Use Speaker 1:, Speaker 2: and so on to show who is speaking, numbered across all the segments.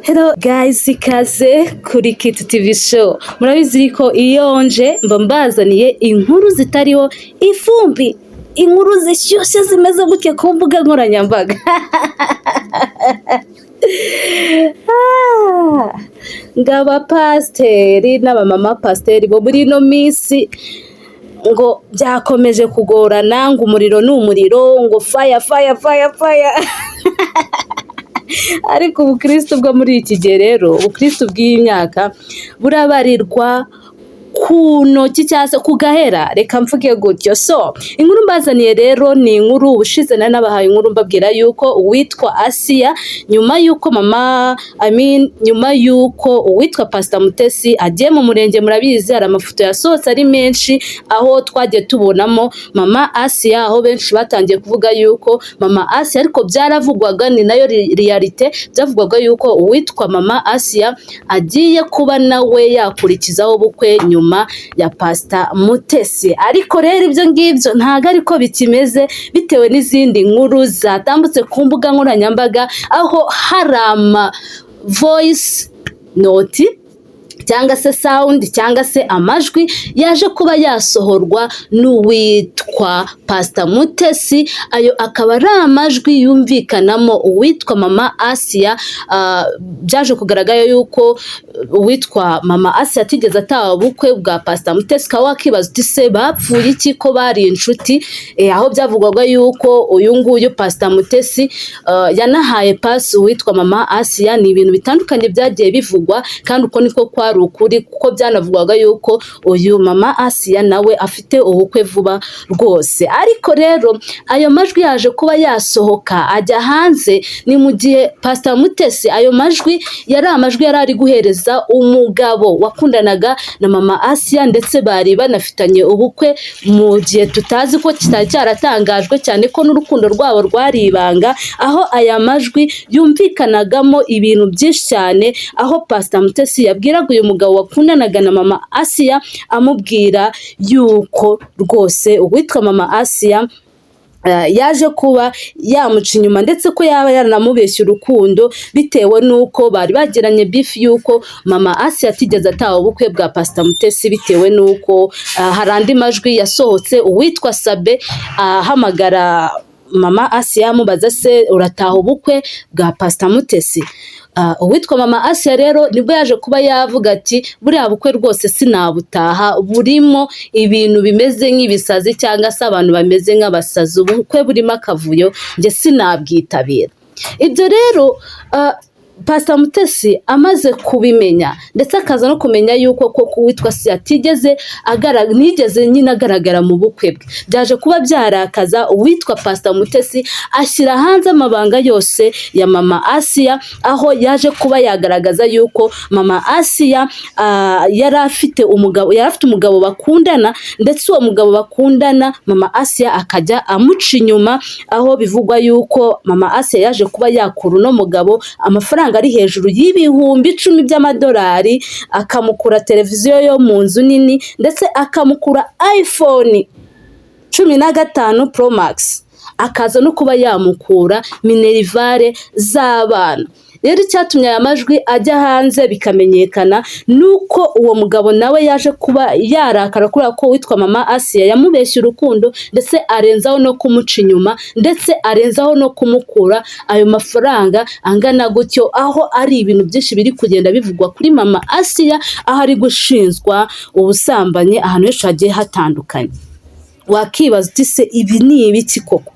Speaker 1: Hello guys, ikaze kuri Kit TV show. Murabizi ko iyo nje mba mbazaniye inkuru zitariho ifumbi, inkuru zishyushye zimeze gutya ku mbuga nkoranyambaga. Ngaba pasteri n'abamama pasteri bo muri no minsi ngo byakomeje kugorana, ngo umuriro ni umuriro, ngo fire. Ariko ubukristo bwo muri iki gihe rero, ubukristo bw'imyaka burabarirwa ku ntoki cyangwa se ku gahera, reka mvuge gutyo. So inkuru mbazaniye rero ni inkuru ubushize nabahaye inkuru mbabwira yuko uwitwa Asiya nyuma yuko uwitwa Pastor Mutesi agiye mu murenge, murabizi hari amafoto yasohotse ari menshi aho twagiye tubonamo mama Asiya, aho benshi batangiye kuvuga yuko mama Asiya, ariko byaravugwaga ni nayo realite, byavugwaga yuko uwitwa mama Asiya agiye kuba nawe yakurikizaho ubukwe nyuma ya Pastor Mutesi. Ariko rero ibyo ngibyo ntago ariko bikimeze, bitewe n'izindi nkuru zatambutse ku mbuga nkoranyambaga, aho hari ama voice note cyangwa se sound cyangwa se amajwi yaje kuba yasohorwa n'uwitwa Pastor Mutesi. Ayo akaba ari amajwi yumvikanamo uwitwa mama Asiya. Byaje kugaragara yuko uwitwa mama Asiya atigeze ataha ubukwe bwa Pastor Mutesi. Kawa kibaza uti se bapfuye iki ko bari inshuti? Aho byavugwaga yuko uyu nguyu Pastor Mutesi yanahaye pass uwitwa mama Asiya. Ni ibintu bitandukanye byagiye bivugwa, kandi uko niko kwari ukuri, kuko byanavugwaga yuko uyu mama Asiya nawe afite ubukwe vuba rwose. Ariko rero ayo majwi yaje kuba yasohoka ajya hanze ni mu gihe Pastor Mutesi ayo majwi yari amajwi yari ari guhereza umugabo wakundanaga na mama Asiya, ndetse bari banafitanye ubukwe mu gihe tutazi ko kitari cyaratangajwe, cyane ko n'urukundo rwabo rwari ibanga. Aho aya majwi yumvikanagamo ibintu byinshi cyane, aho Pastor Mutesi yabwiraga uyu mugabo wakundanaga na mama Asiya, amubwira yuko rwose uwitwa mama Asiya yaje kuba yamuca inyuma, ndetse ko yaba yaranamubeshya urukundo, bitewe nuko bari bagiranye beef yuko mama Asiya atigeze ataha ubukwe bwa Pastor Mutesi, bitewe nuko hari andi majwi yasohotse uwitwa Sabe ahamagara mama Asiya amubaza se urataha ubukwe bwa Pastor Mutesi. Uwitwa mama Asiya rero nibwo yaje kuba yavuga ati buriya bukwe rwose sinabutaha, burimo ibintu bimeze nk'ibisazi cyangwa se abantu bameze nk'abasazi, ubukwe burimo akavuyo, njye sinabwitabira. Ibyo rero Pastor Mutesi amaze kubimenya, ndetse akaza no kumenya yuko koko uwitwa Asiya nigeze nyine agaragara mu bukwe bwe, byaje kuba byarakaza uwitwa Pastor Mutesi, ashyira hanze amabanga yose ya mama Asiya, aho yaje kuba yagaragaza yuko mama Asiya yari afite umugabo bakundana, ndetse uwo mugabo bakundana mama Asiya akajya amuca inyuma, aho bivugwa yuko mama Asiya yaje kuba yakura uno mugabo amafaranga ari hejuru y'ibihumbi 10 by'amadolari, akamukura televiziyo yo mu nzu nini, ndetse akamukura iPhone 15 Pro Max, akaza no kuba yamukura minerivare z'abana. Rero icyatumye aya majwi ajya hanze bikamenyekana nuko uwo mugabo nawe yaje kuba yarakara kubera ko witwa mama Asiya yamubeshya urukundo, ndetse arenzaho no kumuca inyuma, ndetse arenzaho no kumukura ayo mafaranga angana gutyo, aho ari ibintu byinshi biri kugenda bivugwa kuri mama Asiya, aho ari gushinzwa ubusambanyi ahantu henshi hagiye hatandukanye. Wakibaza uti se ibi ni ibiki koko?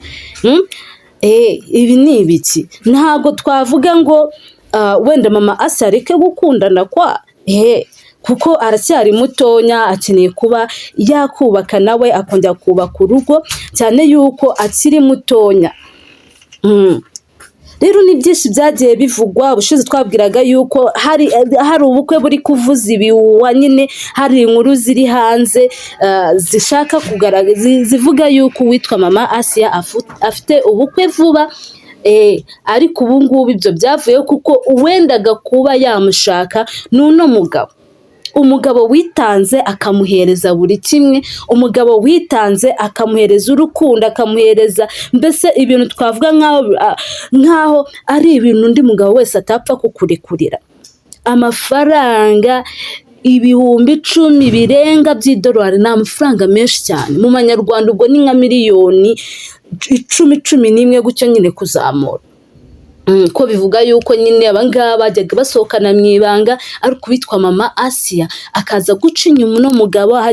Speaker 1: Ibi ni ibiki? Ntago twavuga ngo wenda mama Asiya areke gukundana kuko aracyari mutonya, akeneye kuba yakubaka nawe akongera kubaka urugo, cyane yuko akiri mutonya. Rero ni byinshi byagiye bivugwa. Ubushize twabwiraga yuko hari ubukwe buri kuvuza ibihuha, nyine hari inkuru ziri hanze zishaka kugaragaza, zivuga yuko uwitwa mama Asiya afite ubukwe vuba. Ariko ubu ngubu ibyo byavuye kuko uwendaga kuba yamushaka n'uno mugabo umugabo witanze akamuhereza buri kimwe, umugabo witanze akamuhereza urukundo, akamuhereza mbese ibintu twavuga nk'aho ari ibintu undi mugabo wese atapfa kukurekurira. Amafaranga ibihumbi 10 birenga by'idolari ni amafaranga menshi cyane mu manyarwanda, ubwo ni nka miliyoni 10 gutyo nyine kuzamura. Ko bivuga yuko nyine abangaba bajyaga basohokana mu ibanga, ariko bitwa mama Asia akaza guca inyuma no mugabo aho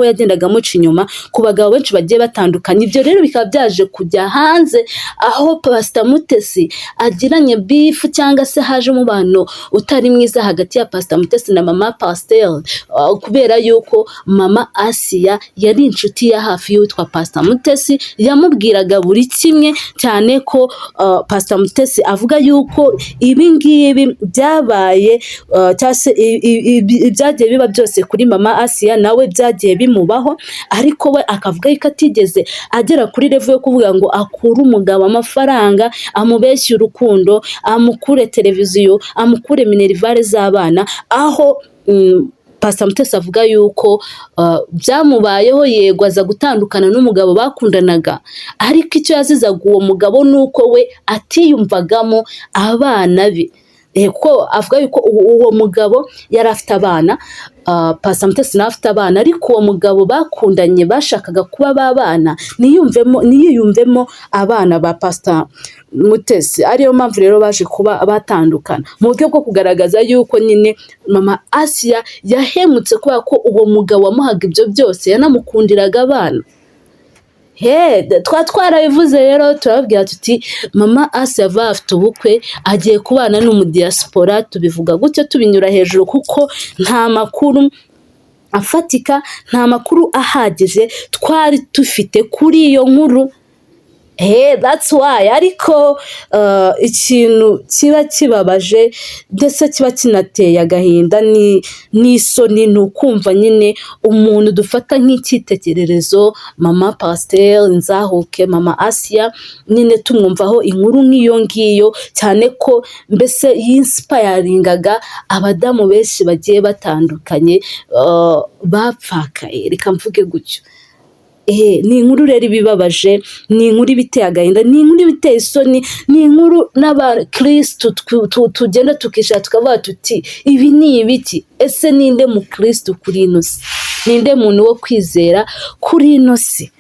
Speaker 1: yagendaga amuca inyuma ku bagabo benshi bagiye batandukanye. Ibyo rero bikaba byaje kujya hanze aho Pastor Mutesi agiranye beef cyangwa se haje umubano utari mwiza hagati ya Pastor Mutesi na mama Pasteur, kubera yuko mama Asia yari inshuti ya hafi y'uwitwa Pastor Mutesi, yamubwiraga buri kimwe, cyane ko Pastor Mutesi avuga yuko ibi ngibi byabaye cyangwa se ibyagiye biba byose kuri mama Asia nawe byagiye bimubaho, ariko we akavuga yuko atigeze agera kuri level yo kuvuga ngo akure umugabo amafaranga, amubeshye urukundo, amukure televiziyo, amukure minerivare z'abana, aho Pastor Mutesi avuga yuko byamubayeho, yego aza gutandukana n'umugabo bakundanaga, ariko icyo yazizaga uwo mugabo nuko we atiyumvagamo abana be. Ko avuga yuko uwo mugabo yari afite abana, Pastor Mutesi nawe afite abana, ariko uwo mugabo bakundanye bashakaga kuba babana niyumvemo abana ba Pastor Mutesi. Ariyo mpamvu rero baje kuba batandukana mu buryo bwo kugaragaza yuko nyine mama Asia yahemutse kubera ko uwo mugabo wamuhaga ibyo byose yanamukundiraga abana. Twarabivuze rero turababwira tuti mama Asia afite ubukwe agiye kubana n'umudiaspora, tubivuga gutyo tubinyura hejuru kuko nta makuru afatika, nta makuru ahagije twari dufite kuri iyo nkuru. That's why. Ariko ikintu kiba kibabaje ndetse kiba kinateye agahinda n'isoni ni ukumva nyine umuntu dufata nk'icyitegererezo mama Pasteur Nzahuke, mama Asia, nyine tumwumvaho inkuru nk'iyo ngiyo, cyane ko mbese yinspiringaga abadamu benshi bagiye batandukanye bapfakaye, reka mvuge gutyo. Ni inkuru rero ibibabaje, ni inkuru ibiteye agahinda, ni inkuru ibiteye isoni, ni inkuru n'abakristo tugenda tukisha tukavuga tuti ibi ni ibiki? Ese ninde mu Kristo kuri ino si? Ninde muntu wo kwizera kuri ino si?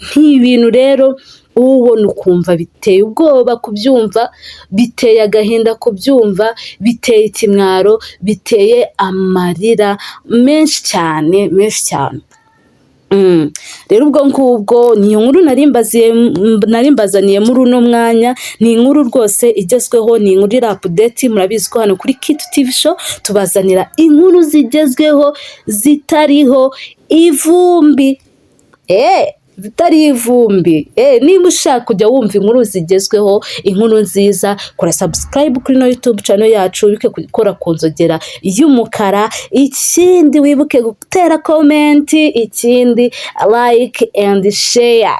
Speaker 1: Nk'ibintu rero ubona ukumva biteye ubwoba kubyumva, biteye agahinda kubyumva, biteye ikimwaro, biteye amarira menshi cyane, menshi cyane. Rero ubwo ngubwo ni inkuru narimbazaniye muri uno mwanya, ni inkuru rwose igezweho, ni inkuru iri update. Murabizi ko hano kuri Kit TV show tubazanira inkuru zigezweho zitariho ivumbi. Zitari ivumbi. Niba ushaka kujya wumva inkuru zigezweho, inkuru nziza, kora subscribe kuri YouTube channel yacu, wibuke gukora konzogera y'umukara, ikindi wibuke gutera comment, ikindi like and share.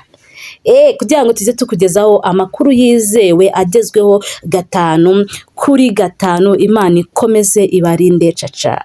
Speaker 1: Kugira ngo tuze tukugezaho amakuru yizewe agezweho 5 kuri 5. Imana ikomeze ibarinde caca.